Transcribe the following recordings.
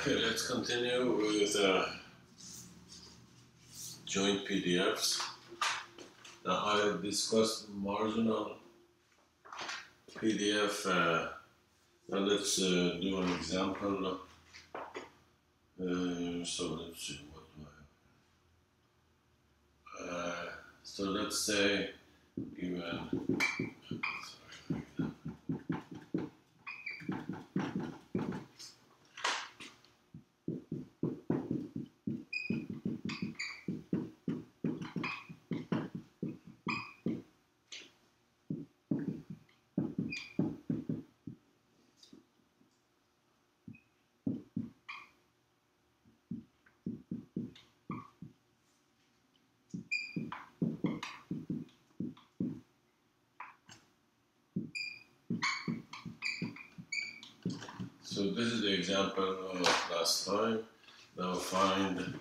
Okay, let's continue with joint PDFs. Now I have discussed marginal PDF. Now let's do an example. So let's see what do I have. So let's say given. So this is the example of last time. Now find,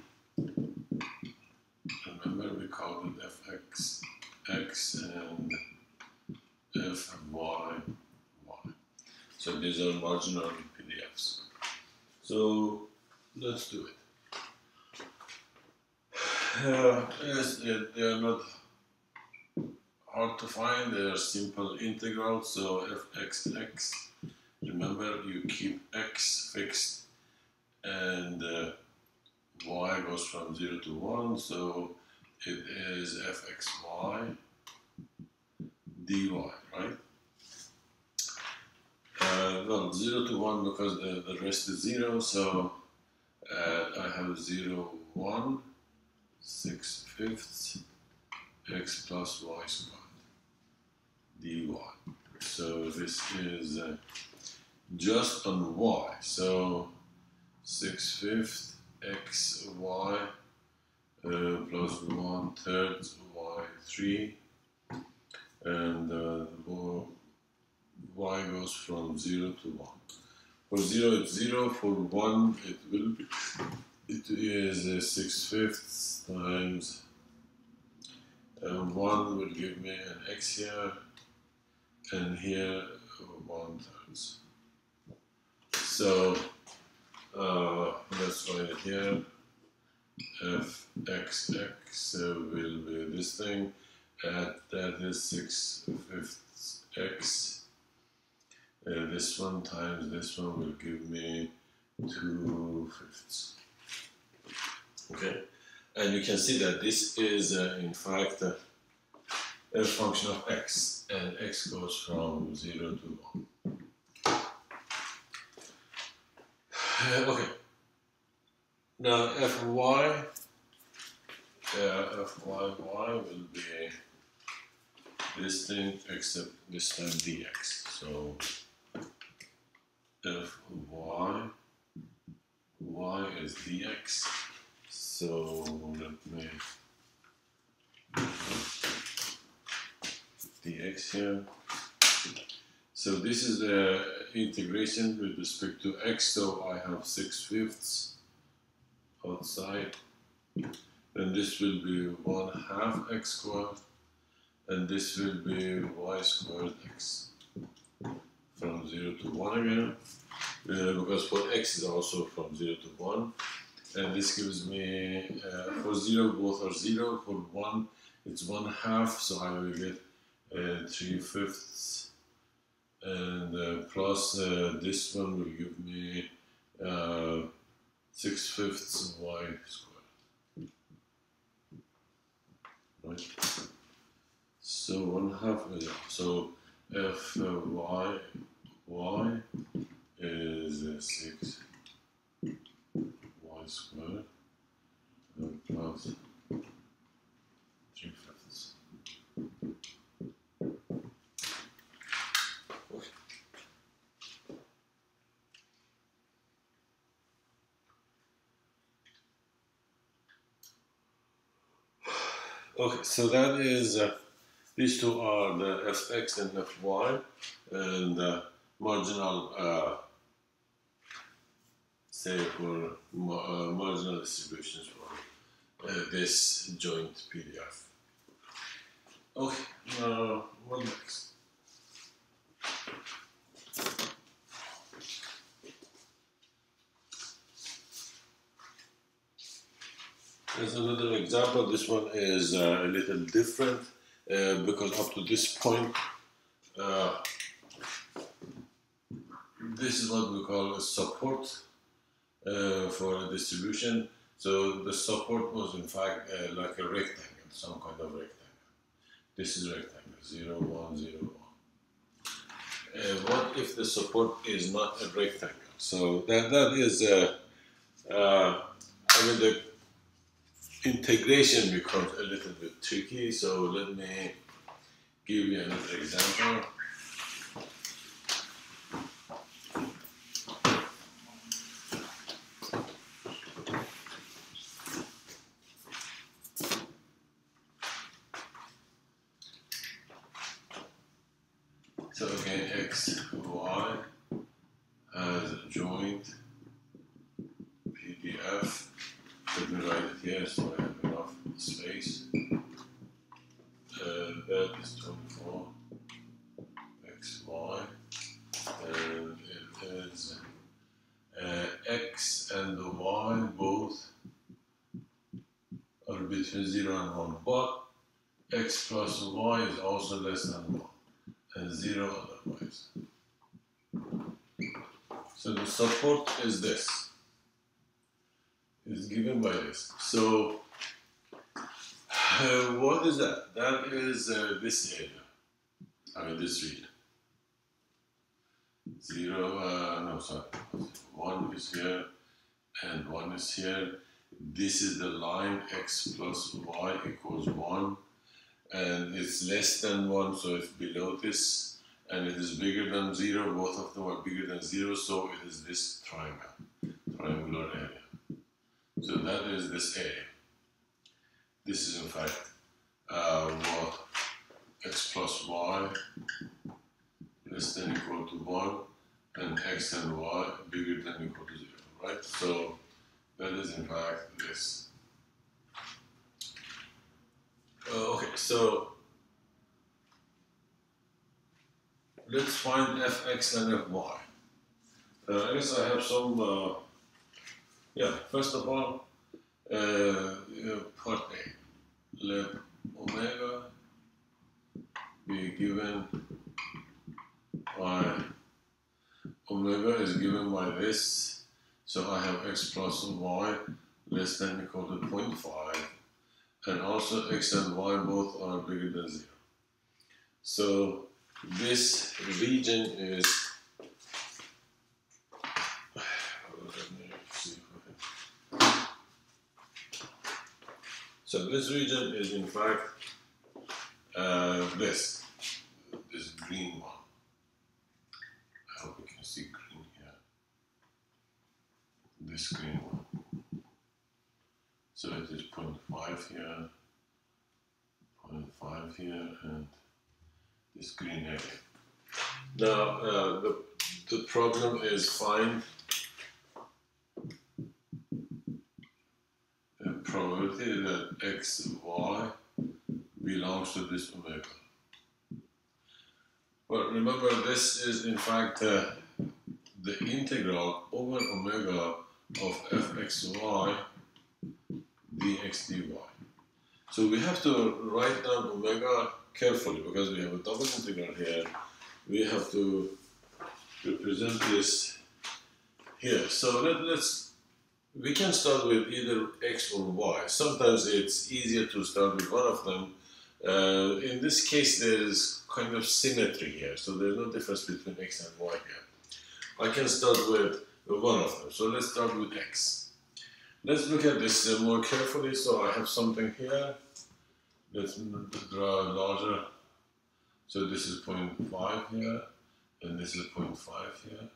remember we called it fx, x, and fy, y. So these are marginal PDFs. So let's do it. Yes, they are not hard to find, they are simple integrals. So fx, remember, you keep x fixed and y goes from 0 to 1, so it is fxy dy, right? Well, 0 to 1 because the rest is 0, so I have 0, 1, 6/5 x plus y squared dy. So this is just on y, so 6/5 x y plus 1/3 y3, and y goes from 0 to 1. For 0 it's 0, for 1 it will be, it is 6/5 times 1 will give me an x here, and here 1/3. So let's write it here. fxx will be this thing, that is 6/5 x. This one times this one will give me 2/5. Okay, and you can see that this is in fact a function of x, and x goes from 0 to 1. Okay, now fy will be this thing except this time dx. So y is dx. So let me dx here. So this is the integration with respect to x, so I have 6/5 outside, and this will be 1/2 x squared, and this will be y squared x, from 0 to 1 again, because for x is also from 0 to 1, and this gives me, for 0 both are 0, for 1 it's 1/2, so I will get 3/5, and plus this one will give me 6/5 y squared, right? So 1/2 is, so fy is 6 y squared plus 3/5. Okay, so that is, these two are the fx and fy, and marginal, say for marginal distributions for this joint PDF. Okay, what next? As another example, this one is a little different because up to this point, this is what we call a support for a distribution. So the support was in fact like a rectangle, some kind of rectangle. This is rectangle, 0, 1, 0, 1. What if the support is not a rectangle? So that is, I mean, the integration becomes a little bit tricky. So let me give you another example. So again, x, y has a joint PDF. Let me write it here so I have enough space. That is 24 x, y, and it is x and the y both are between 0 and 1, but x plus y is also less than 1. And 0 otherwise. So the support is this. It's given by this. So what is that? That is this area. I mean this region. 1 is here and 1 is here. This is the line x plus y equals 1. And it's less than 1, so it's below this, and it is bigger than 0. Both of them are bigger than 0, so it is this triangular area. So that is this area. This is in fact what x plus y less than equal to 1, and x and y bigger than equal to 0, right? So that is in fact this. Okay, so let's find fx and fy. I guess I have some, first of all, part A. Let omega be given by, omega is given by this, so I have x plus y less than or equal to 0.5. And also x and y both are bigger than 0. So this region is, so this region is in fact this green one. I hope you can see green here. This green one. So it is 0.5 here, 0.5 here, and this green area. Now, the problem is find a probability that x, y belongs to this omega. But remember, this is in fact the integral over omega of fxy dx dy. So we have to write down omega carefully because we have a double integral here. We have to represent this here. So we can start with either x or y. Sometimes it's easier to start with one of them. In this case, there is kind of symmetry here, so there's no difference between x and y here. I can start with one of them. So let's start with x. Let's look at this more carefully. So I have something here. Let's draw larger. So this is 0.5 here, and this is 0.5 here.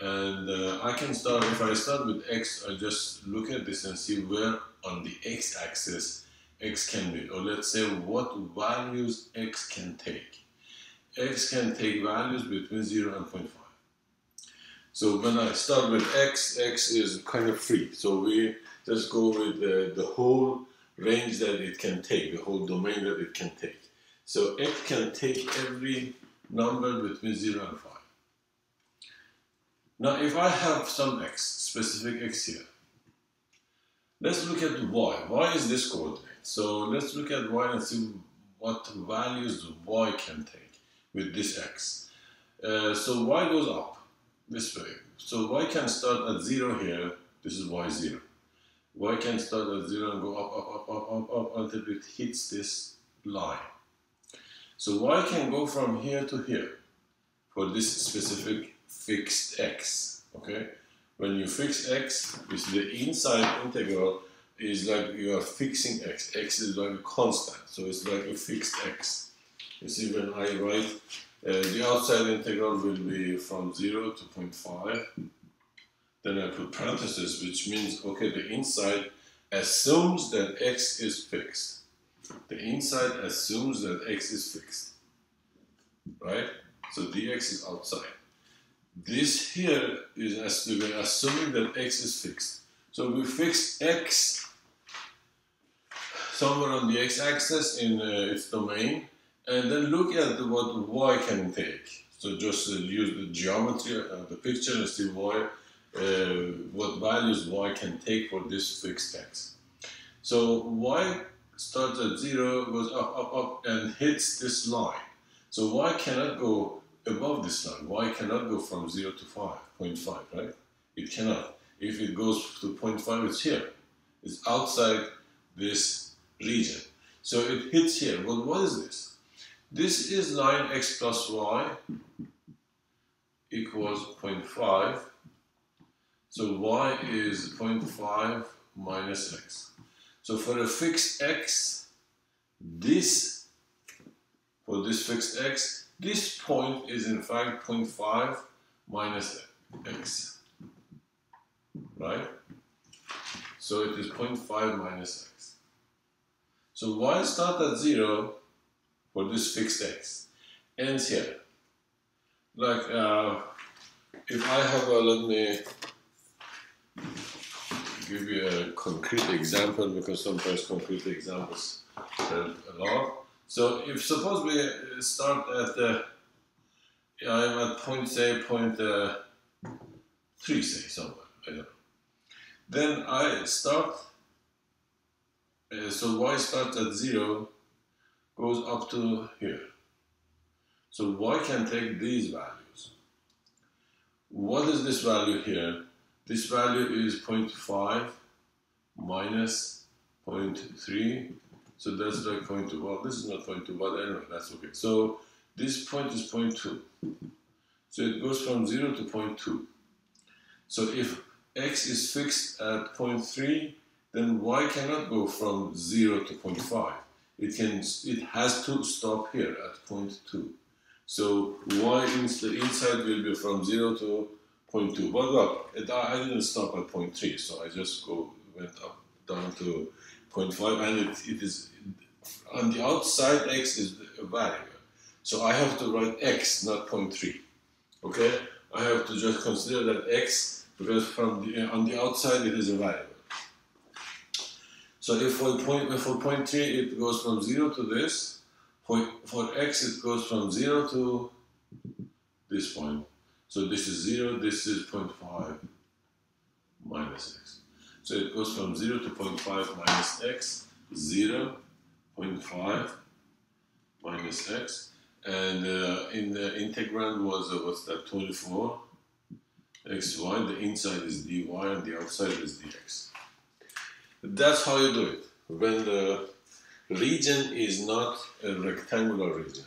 And I can start, if I start with x, I just look at this and see where on the x-axis x can be. Or let's say what values x can take. X can take values between 0 and 0.5. So when I start with x, x is kind of free. So we just go with the whole range that it can take, the whole domain that it can take. So x can take every number between 0 and 5. Now if I have some x, specific x here, Let's look at y. Y is this coordinate. So let's look at y and see what values y can take with this x. So y goes up this way. So y can start at 0 here. This is y0. Y can start at 0 and go up until it hits this line. So y can go from here to here for this specific fixed x. Okay? When you fix x, the inside integral is like you are fixing x. X is like a constant, so it's like a fixed x. You see, when I write the outside integral will be from 0 to 0.5. Then I put parentheses, which means, okay, the inside assumes that x is fixed. The inside assumes that x is fixed, right? So dx is outside. This here is assuming that x is fixed. So we fix x somewhere on the x-axis in its domain, and then look at what y can take. So just use the geometry of the picture and see what values y can take for this fixed x. So y starts at 0, goes up, and hits this line. So y cannot go above this line. Y cannot go from 0 to 0.5, right? It cannot. If it goes to 0.5, it's here. It's outside this region. So it hits here. Well, what is this? This is line x plus y equals 0.5. So y is 0.5 minus x. So for a fixed x, for this fixed x, this point is in fact 0.5 minus x, right? So it is 0.5 minus x. So y start at 0 for this fixed x, ends here. Like if I have let me give you a concrete example, because sometimes concrete examples help a lot. So if suppose we start at I'm at point 3, say somewhere, I don't know. Then I start, so y starts at 0, goes up to here. So y can take these values. What is this value here? This value is 0.5 minus 0.3. So that's like 0.2. Well, this is not 0.2, but anyway, that's okay. So this point is 0.2. So it goes from 0 to 0.2. So if x is fixed at 0.3, then y cannot go from 0 to 0.5. It has to stop here at 0.2. So y inside will be from 0 to 0.2. But look, I didn't stop at 0.3, so I just went up down to 0.5, and it is on the outside. X is a variable, so I have to write x, not 0.3. Okay, I have to just consider that x, because on the outside it is a variable. So if for 0.3 it goes from 0 to this, for x it goes from 0 to this point. So this is 0, this is 0.5 minus x. So it goes from 0 to 0.5 minus x, 0, 0.5 minus x, and in the integrand was, what's that, 24 xy, the inside is dy and the outside is dx. That's how you do it, when the region is not a rectangular region.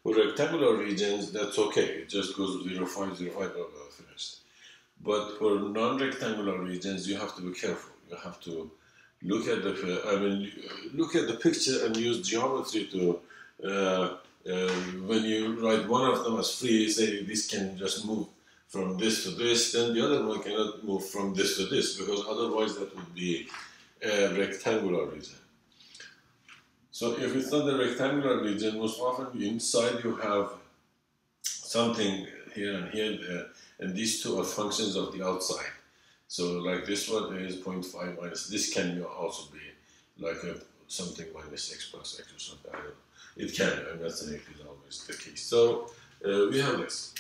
For rectangular regions, that's okay, it just goes 0, 5, 0, 5, blah, blah, finished. But for non-rectangular regions, you have to be careful. You have to look at look at the picture and use geometry to, when you write one of them as free, say this can just move from this to this, then the other one cannot move from this to this, because otherwise that would be a rectangular region. So if it's not a rectangular region, most often inside you have something here and here, and these two are functions of the outside. So like this one is 0.5 minus, this can also be like something minus x plus x or something, I don't know. It can, I'm not saying it is always the case. So we have this.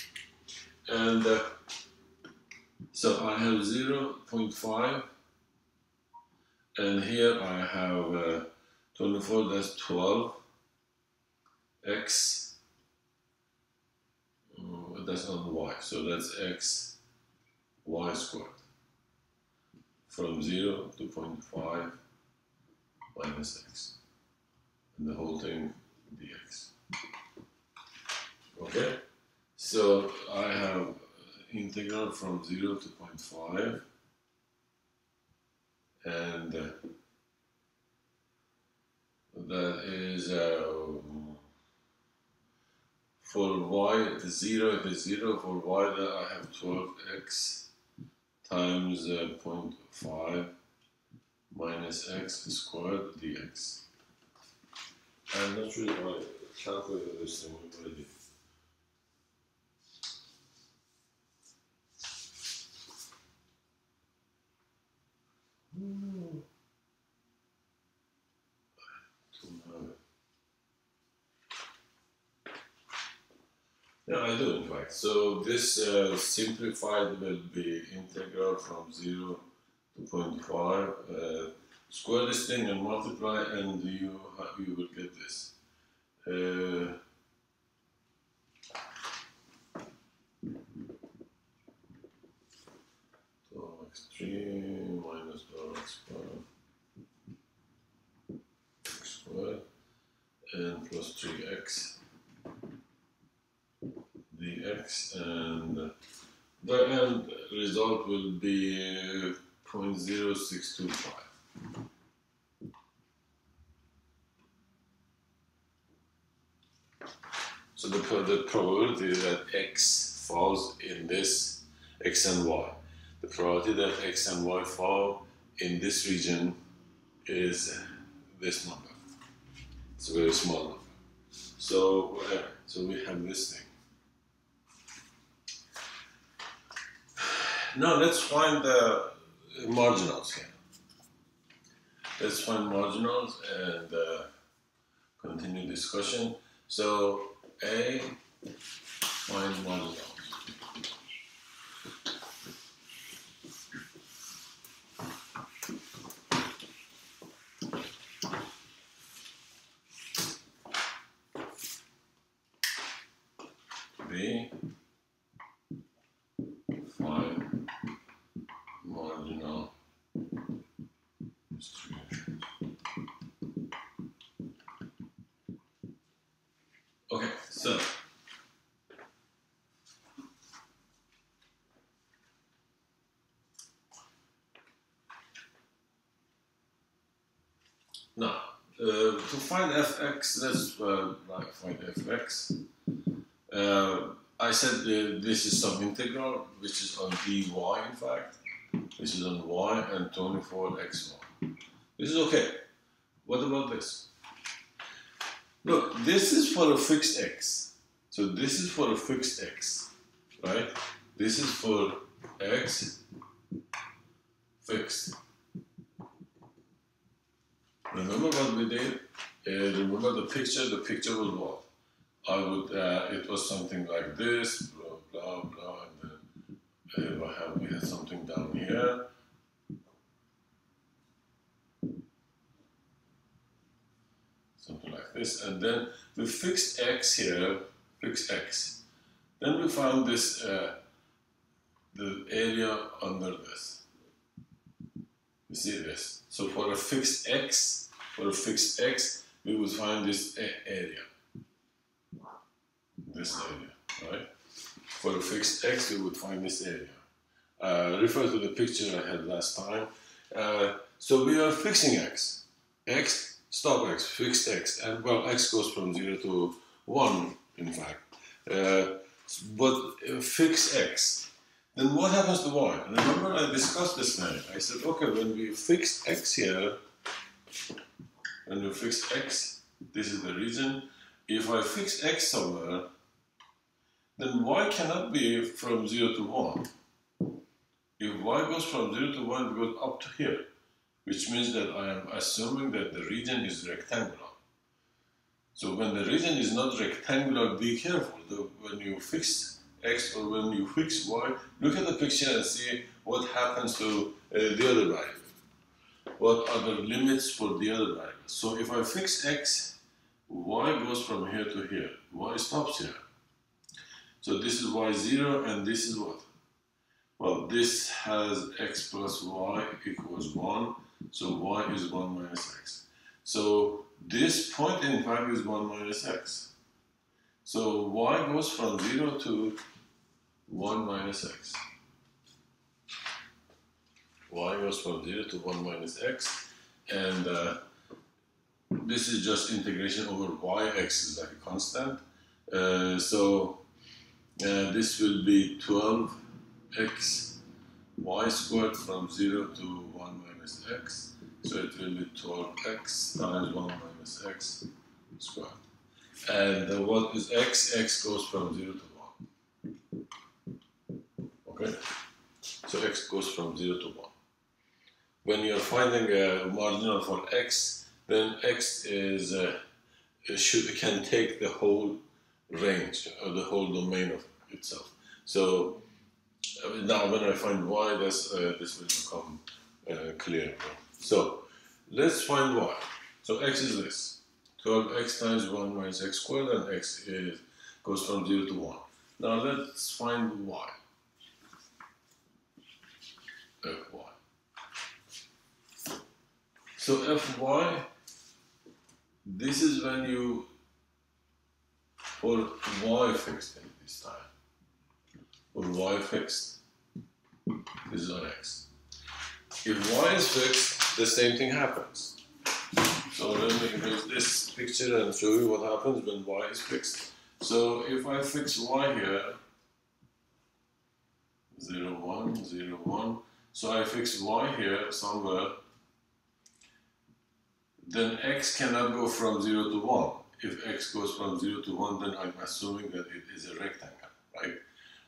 And so I have 0, 0.5 And here I have 24, that's 12 x, that's not y, so that's x y squared from 0 to 0.5 minus x, and the whole thing dx. Okay, so I have integral from 0 to 0.5, and that is for y 0 it is 0, for y that I have 12x times 0.5 minus x squared dx. I'm not sure if I calculated this thing already. Yeah, I do in fact. So this simplified will be integral from 0 to 0.5. Square this thing and multiply, and you will get this. 12x3 minus 12x squared and plus 3x dx, and the end result will be 0.0625. So the probability that x falls in this x and y, the probability that x and y fall in this region is this number. It's a very small number. So we have this thing. Now let's find the marginals here. Let's find marginals and continue discussion. So A, find marginals. B, find marginal distributions. Okay, so now to find fx, let's find fx. I said this is some integral, which is on dy in fact. This is on y and 24xy. This is okay. What about this? Look, this is for a fixed x. So this is for a fixed x, right? This is for x fixed. Remember what we did? Remember the picture? The picture was what? It was something like this, blah, blah, blah, and then we had something down here. Something like this, and then we fixed x here, fixed x. Then we found this, the area under this. You see this? So for a fixed x, we would find this area. This area, right? For a fixed x, we would find this area. Refer to the picture I had last time. So we are fixing x. X, stop x, fixed x. And well, x goes from 0 to 1, in fact. But fix x. Then what happens to y? Remember I discussed this thing. I said, okay, when we fix x here, when we fix x, this is the region. If I fix x somewhere, then y cannot be from 0 to 1. If y goes from 0 to 1, it goes up to here, which means that I am assuming that the region is rectangular. So when the region is not rectangular, be careful. When you fix x or when you fix y, look at the picture and see what happens to the other value. what are the limits for the other variables. So if I fix x, y goes from here to here. Y stops here. So this is y0, and this is what? Well, this has x plus y equals 1, so y is 1 minus x. So this point in fact is 1 minus x. So y goes from 0 to 1 minus x. Y goes from 0 to 1 minus x, and this is just integration over y, x is like a constant. This will be 12x y squared from 0 to 1 minus x, so it will be 12x times 1 minus x squared. And what is x? X goes from 0 to 1. Okay? So x goes from 0 to 1. When you're finding a marginal for x, then x is can take the whole range or the whole domain of itself. So now when I find y, this will become clear. So let's find y. So x is this, 12x times 1 minus x squared, and x goes from 0 to 1. Now let's find y. Fy. So fy, this is when you for y fixed in this time. For y fixed, this is on x. If y is fixed, the same thing happens. So let me erase this picture and show you what happens when y is fixed. So if I fix y here, 0, 1, 0, 1, so I fix y here somewhere, then x cannot go from 0 to 1. If x goes from 0 to 1, then I'm assuming that it is a rectangle, right?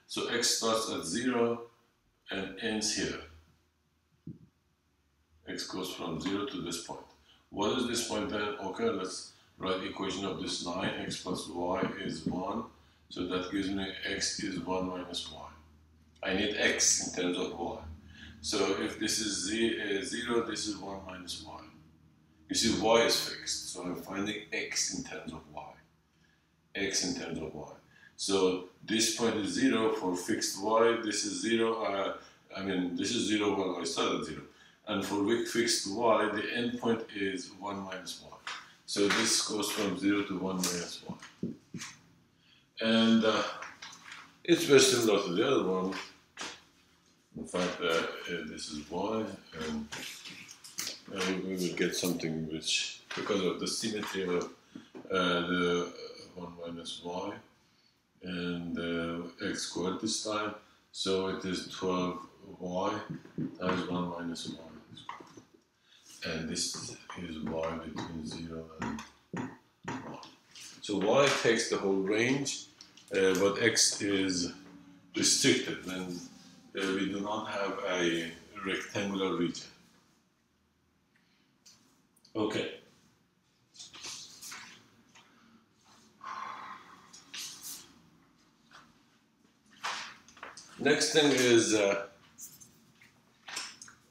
So x starts at 0 and ends here. X goes from 0 to this point. What is this point then? Okay, let's write the equation of this line. X plus y is 1. So that gives me x is 1 minus y. I need x in terms of y. So if this is 0, this is 1 minus y. You see, y is fixed, so I'm finding x in terms of y. X in terms of y. So this point is 0 for fixed y, this is 0, this is 0, well, I start at 0. And for fixed y, the end point is 1 minus y. So this goes from 0 to 1 minus y. And it's very similar to the other one. In fact, this is y, and we will get something which, because of the symmetry of the 1 minus y and x squared this time, so it is 12y times 1 minus y squared. And this is y between 0 and 1. So y takes the whole range, but x is restricted when we do not have a rectangular region. Okay. Next thing is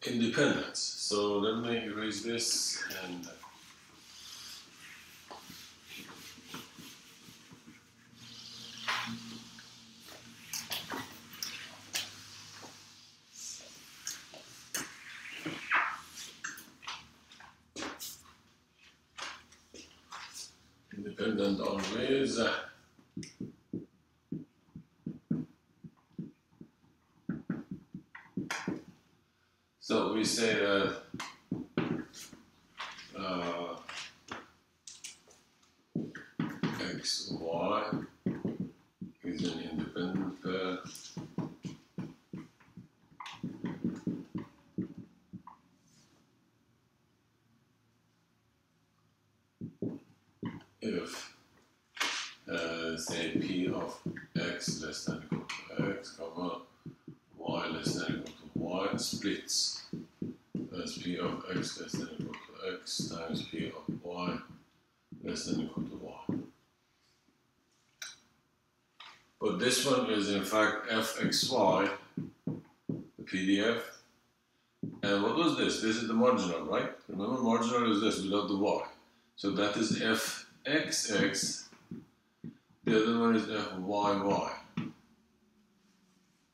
independence. So let me erase this and independent always. So we say that x, y is an independent pair if say p of x less than equal to x, comma, y less than equal to y splits as p of x less than equal to x times p of y less than equal to y. But this one is in fact fxy, the PDF, And what was this? This is the marginal, right? Remember, marginal is this without the y. So that is fxx. The other one is fyy.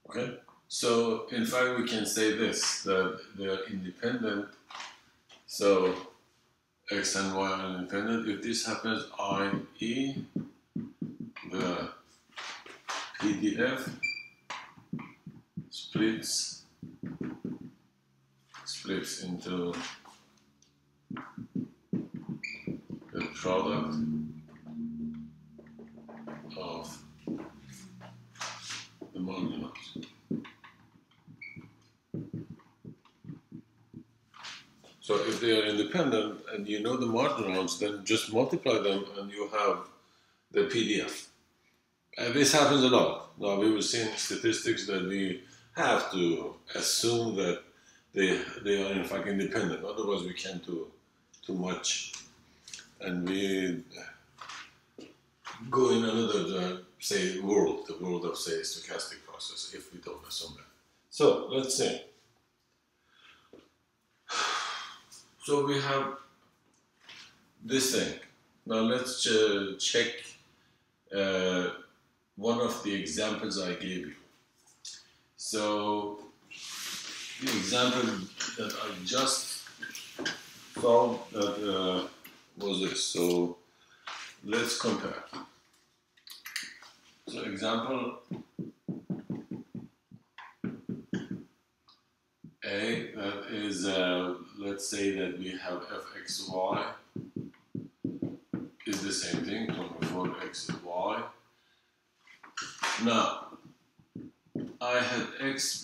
Okay? So, in fact, we can say this, that they are independent. So, x and y are independent. If this happens, i.e. the PDF splits into the product of the marginals. So if they are independent and you know the marginals, then just multiply them and you have the PDF. And this happens a lot. Now we will see in statistics that we have to assume that they are in fact independent. Otherwise we can't do too much. And we go in another, say, world, the world of, say, stochastic process, if we don't assume that. So let's see. So we have this thing. Now let's check one of the examples I gave you. So the example that I just solved that was this. So let's compare. So example A, that is, let's say that we have fxy is the same thing, 24xy. Now, I had x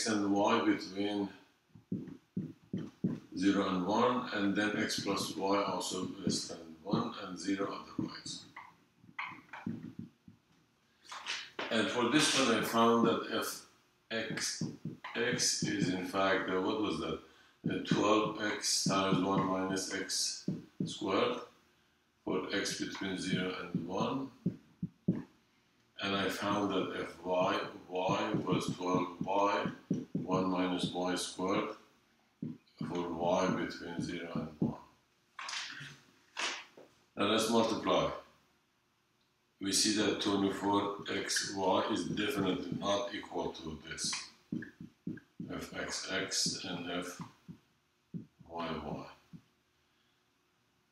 and y between 0 and 1, and then x plus y also less than 1 and 0 otherwise. And for this one I found that fx is in fact, what was that? 12x times 1 minus x squared for x between 0 and 1. And I found that y was 12y, 1 minus y squared for y between 0 and 1. Now let's multiply. We see that 24xy is definitely not equal to this. fxx and fyy.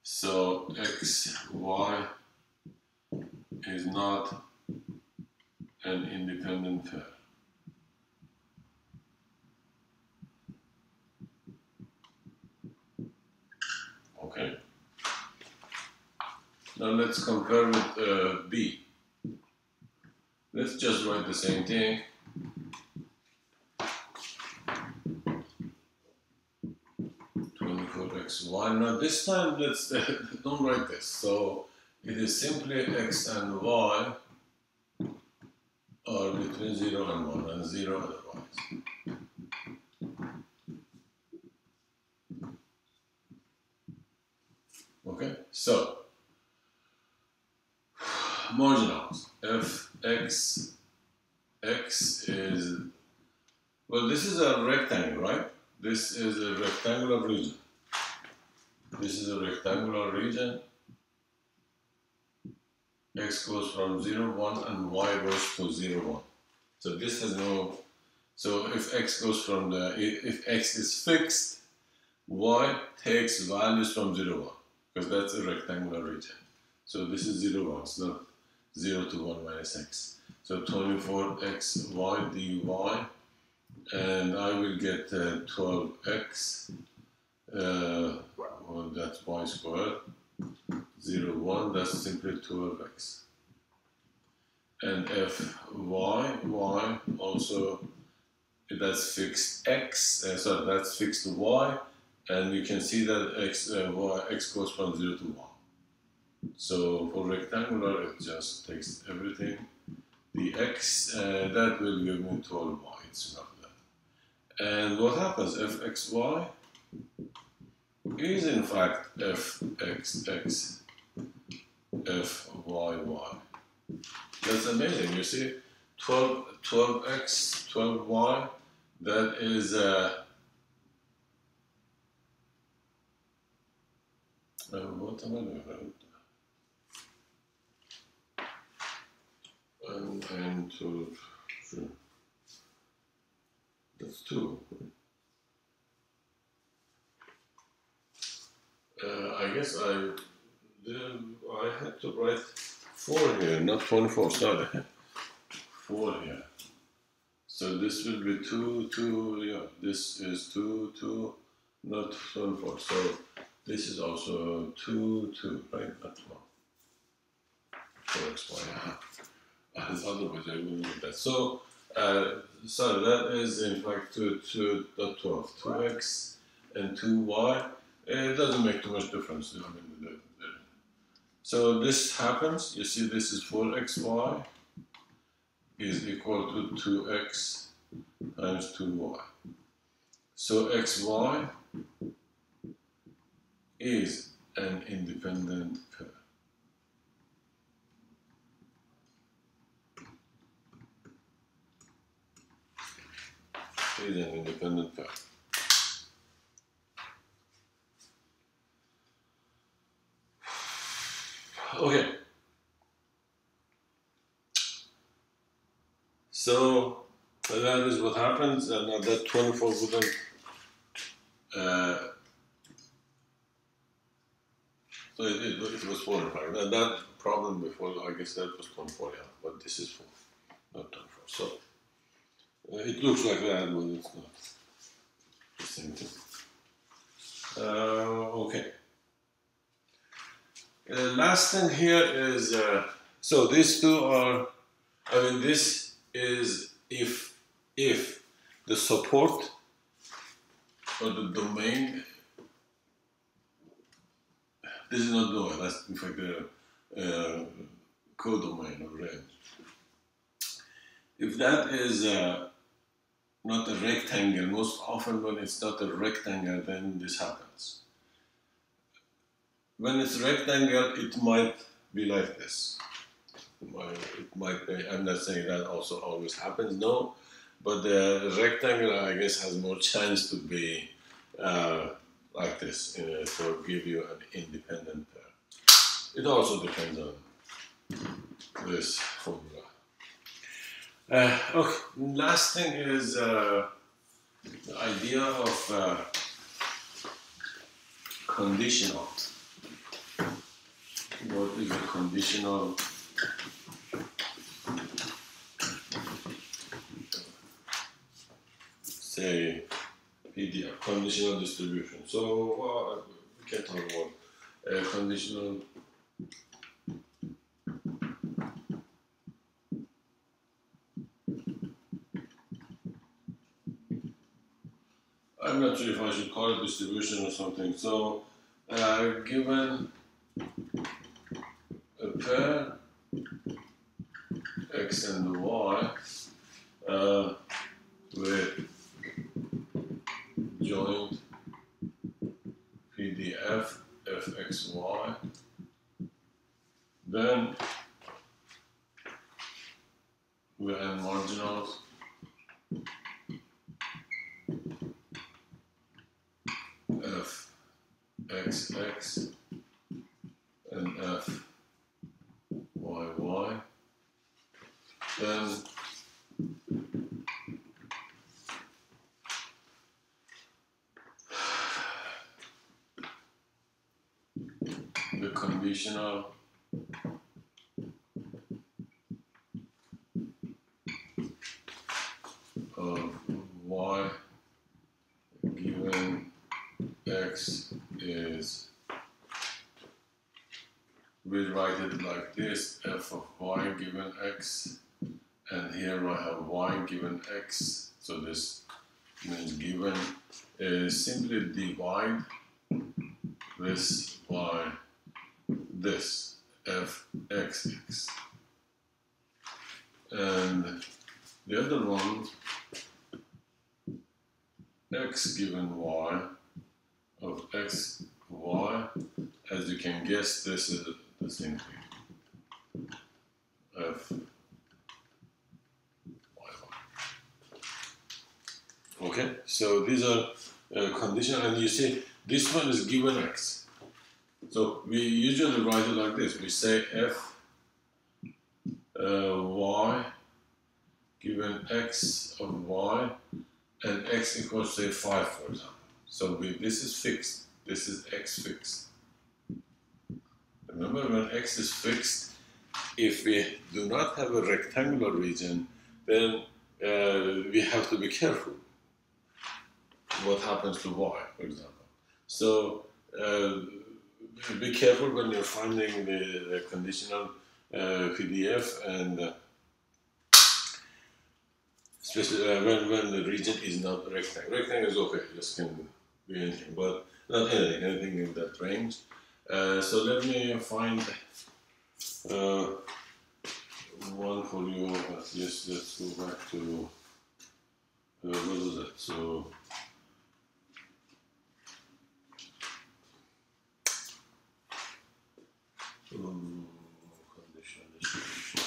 So xy is not an independent pair. Okay. Now let's compare with B. Let's just write the same thing. xy. Now this time let's don't write this. So it is simply x and y are between 0 and 1 and 0 otherwise. Okay, so marginals. Fx is, well, this is a rectangle, right? This is a rectangular region. This is a rectangular region. X goes from 0, 1 and y goes to 0, 1. So this has no, so if x goes from if x is fixed, y takes values from 0, 1, because that's a rectangular region. So this is 0, 1, it's not 0 to 1 minus x. So 24xy dy, and I will get 12x, well, that's y squared, 0, 1, that's simply 12x. And y also, that's fixed x, so that's fixed y, and you can see that x goes from 0 to 1. So for rectangular, it just takes everything. The x, that will give me 12y, it's enough of that. And what happens? Fxy is in fact fxx, fyy. That's amazing, you see, 12x, 12y, that is What am I doing? And to sure. That's 2. I guess I had to write 4 here, not 24. Sorry, 4 here. So this will be 2, 2. Yeah, this is 2, 2, not 24. So this is also 2, 2, right? Not 1. 4x, y. Otherwise, I wouldn't do that. So, that is in fact 2, not 12. 2x and 2y. It doesn't make too much difference. I mean, so this happens. You see, this is 4xy is equal to 2x times 2y. So xy is an independent pair. Is an independent pair. Okay. So that is what happens, and that 24 wouldn't. So it was 4 in fact. That problem before, I guess that was 24, yeah, but this is 4, not 24. So it looks like that, but it's not the same thing. Okay. Last thing here is, so these two are, I mean, this is if the support or the domain, this is not domain, that's in fact the codomain or range. If that is not a rectangle, most often when it's not a rectangle, then this happens. When it's rectangle, it might be like this. It might be, I'm not saying that also always happens, no, but the rectangle, I guess, has more chance to be like this, to give you an independent pair. It also depends on this formula. Okay, last thing is the idea of conditional. What is a conditional? Say PDF, conditional distribution. So we can talk about conditional. I'm not sure if I should call it distribution or something. So given a pair x and y with joint PDF fxy, then we have marginals fxx and fyy, then the conditional of y given x is, we write it like this, f of y given x, and here I have y given x, so this means given is simply divide this by this fxx, and the other one, x given y of x y, as you can guess, this is the same thing, f y y. Okay, so these are conditional, and you see this one is given x. So we usually write it like this. We say f y given x of y and x equals say 5, for example. So this is fixed. This is x fixed. Remember, when x is fixed, if we do not have a rectangular region, then we have to be careful what happens to y, for example. So be careful when you're finding the conditional PDF, and especially when the region is not rectangle. Rectangle is okay, just can be anything, but not anything in that range. So let me find one for you. Let's go back to what was that? So conditional distribution.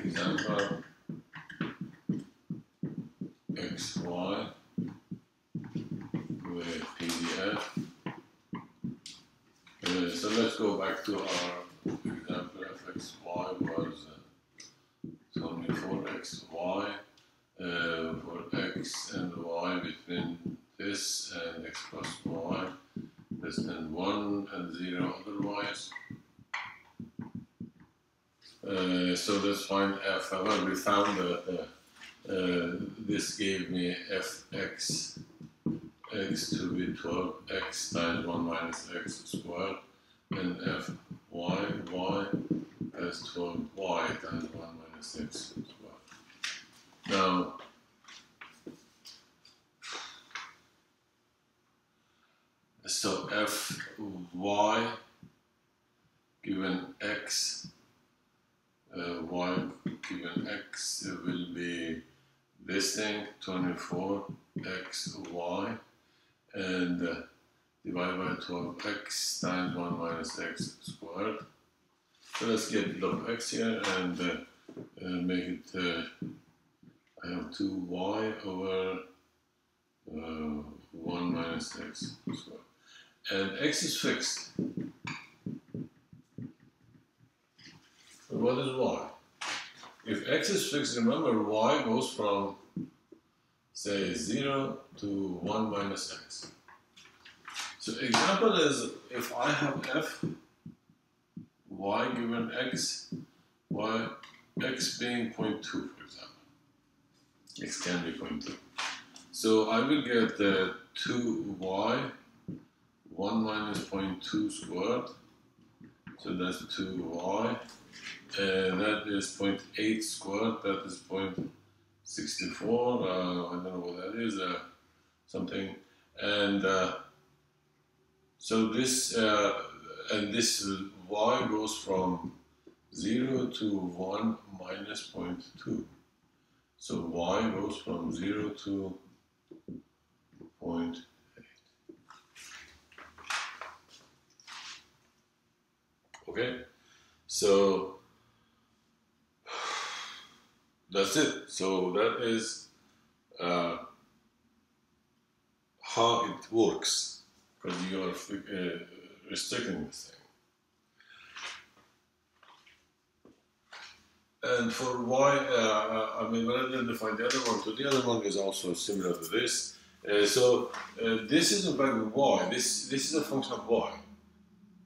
Example xy with PDF. So let's go back to our example of xy was 24xy for x and y between this and x plus y less than 1 and 0 otherwise. So let's find f. Well, we found that this gave me fx x to be 12x times 1 minus x squared, and y as 12y times 1 minus x squared. Now, so fy given x, y given x will be this thing, 24xy, and divided by 12x times 1 minus x squared. So let's get log x here and make it, I have 2y over 1 minus x squared. And x is fixed. So what is y? If x is fixed, remember y goes from, say, 0 to 1 minus x. So example is, if I have f, y given x, y, x being 0.2, for example. X can be 0.2. So I will get 2y, 1 minus 0.2 squared, so that's 2y, and that is 0.8 squared, that is 0.64, I don't know what that is, something, and so this, and this y goes from 0 to 1 minus 0.2, so y goes from 0 to 0.8. Okay, so that's it. So that is how it works, because you are restricting this thing. And for y, I mean, when I identify the other one, so the other one is also similar to this. So this is in fact y. This is a function of y.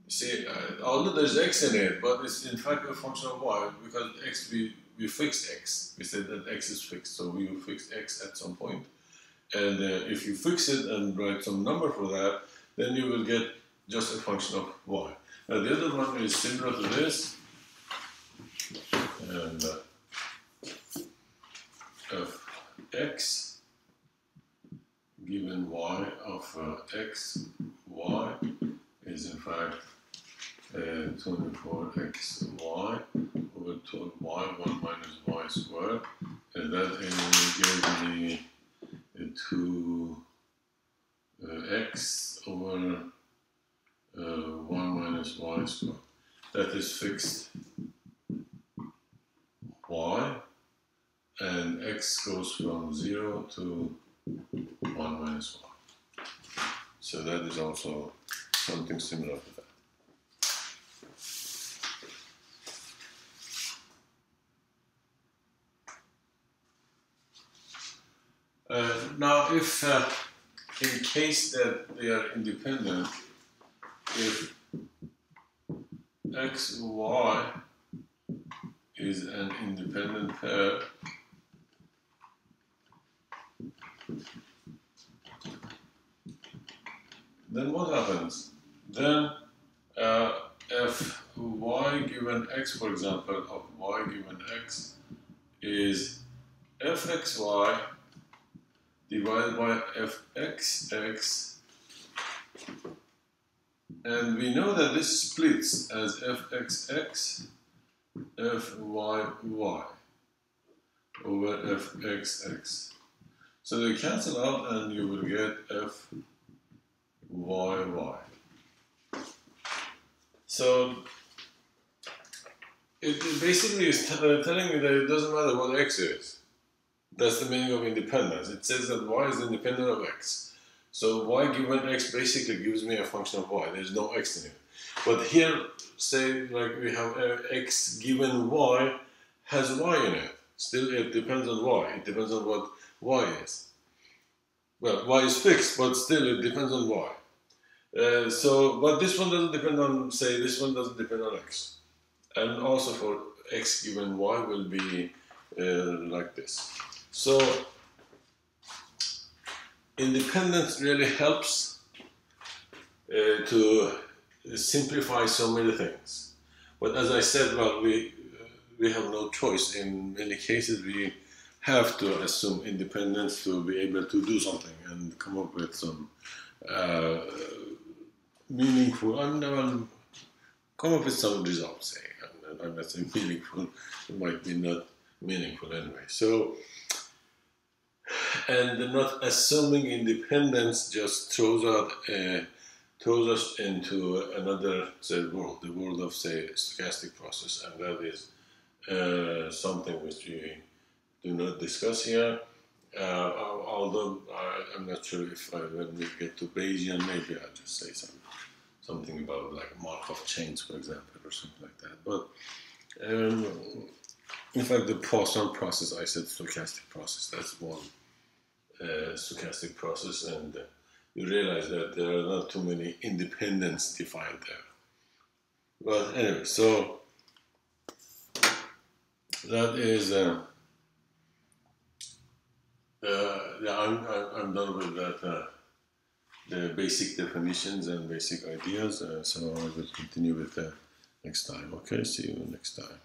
See, although there's x in it, but it's in fact a function of y, because x, we fixed x. We said that x is fixed, so we will fix x at some point. And if you fix it and write some number for that, then you will get just a function of y. Now the other one is similar to this, and of x given y of x, y is in fact 24xy over 12y, 1 minus y squared, and that gives me 2x over 1 minus y squared. that is fixed y, and x goes from 0 to 1 minus y. So that is also something similar to that. Now, if in case that they are independent, if x, y is an independent pair, then what happens? Then if y given x, for example, of y given x is fxy divided by fxx, and we know that this splits as fxx, fyy over fxx. So they cancel out and you will get fyy. So it basically is telling me that it doesn't matter what x is. That's the meaning of independence. It says that y is independent of x. So y given x basically gives me a function of y. There's no x in it. But here, say like we have x given y has y in it. Still, it depends on y. It depends on what y is. Well, y is fixed, but still it depends on y. But this one doesn't depend on, say, this one doesn't depend on x. And also for x given y will be like this. So independence really helps to simplify so many things. But as I said, well, we have no choice. In many cases, we have to assume independence to be able to do something and come up with some meaningful, come up with some results. I'm not saying meaningful, it might be not meaningful anyway. So, and not assuming independence just throws us into another, say, world, the world of, say, stochastic process, and that is something which we do not discuss here. Although I'm not sure if when we get to Bayesian, maybe I'll just say something about like Markov chains, for example, or something like that. But in fact, the Poisson process, I said stochastic process. That's one stochastic process, and you realize that there are not too many independents defined there. But anyway, so that is. Yeah, I'm done with that. The basic definitions and basic ideas. So I will continue with next time. Okay, see you next time.